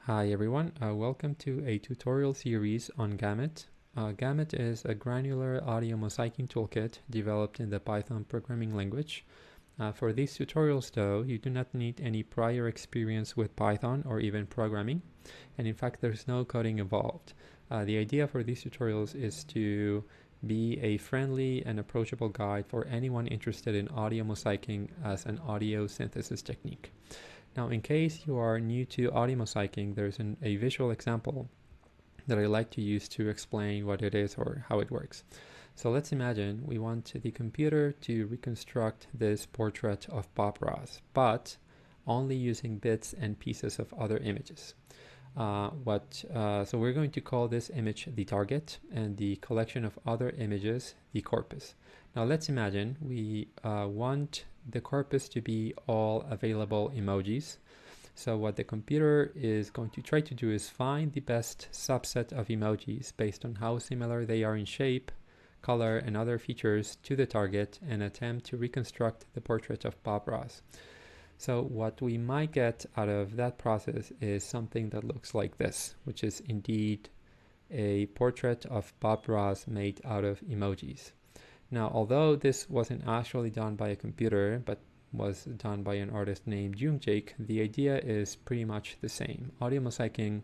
Hi everyone, welcome to a tutorial series on GAMuT. GAMuT is a granular audio mosaicking toolkit developed in the Python programming language. For these tutorials though, you do not need any prior experience with Python or even programming, and in fact there's no coding involved. The idea for these tutorials is to be a friendly and approachable guide for anyone interested in audio mosaicking as an audio synthesis technique. Now, in case you are new to audio mosaicking, there's a visual example that I like to use to explain what it is or how it works. So let's imagine we want the computer to reconstruct this portrait of Bob Ross, but only using bits and pieces of other images. So we're going to call this image the target and the collection of other images the corpus. Now let's imagine we want the corpus to be all available emojis. So what the computer is going to try to do is find the best subset of emojis based on how similar they are in shape, color, and other features to the target and attempt to reconstruct the portrait of Bob Ross. So what we might get out of that process is something that looks like this, which is indeed a portrait of Bob Ross made out of emojis. Now, although this wasn't actually done by a computer, but was done by an artist named GAMuT, the idea is pretty much the same. Audio mosaicking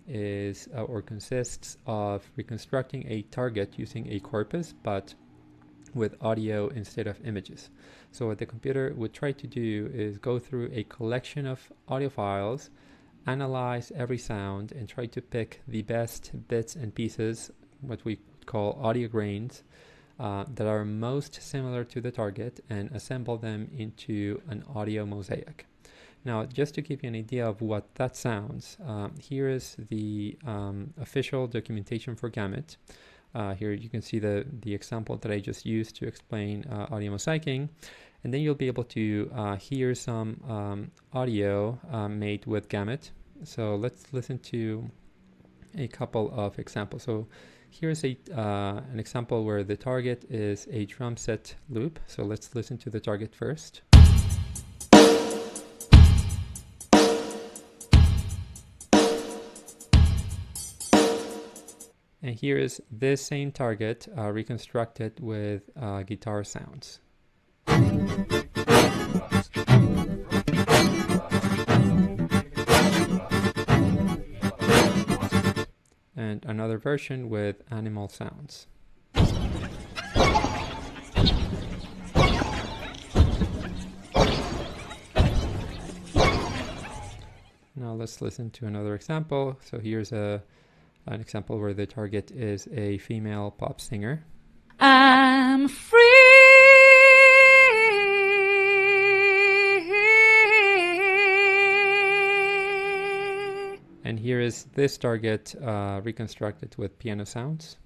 is or consists of reconstructing a target using a corpus, but with audio instead of images. So what the computer would try to do is go through a collection of audio files, analyze every sound, and try to pick the best bits and pieces, what we call audio grains, that are most similar to the target and assemble them into an audio mosaic. Now, just to give you an idea of what that sounds, here is the official documentation for GAMuT. Here you can see the example that I just used to explain audio mosaicking, and then you'll be able to hear some audio made with GAMuT. So let's listen to a couple of examples. So here's an example where the target is a drum set loop. So let's listen to the target first. And here is this same target reconstructed with guitar sounds. And another version with animal sounds. Now let's listen to another example. So here's an example where the target is a female pop singer. I'm free. And here is this target reconstructed with piano sounds.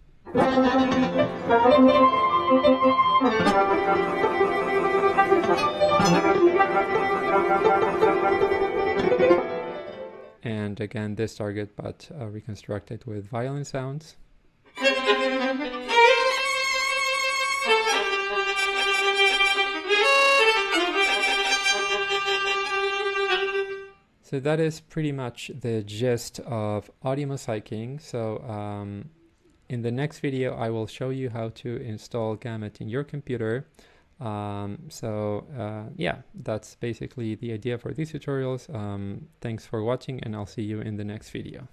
And again, this target, but reconstructed with violin sounds. So that is pretty much the gist of audio mosaicking. So in the next video, I will show you how to install GAMuT in your computer. Yeah, that's basically the idea for these tutorials. Thanks for watching, and I'll see you in the next video.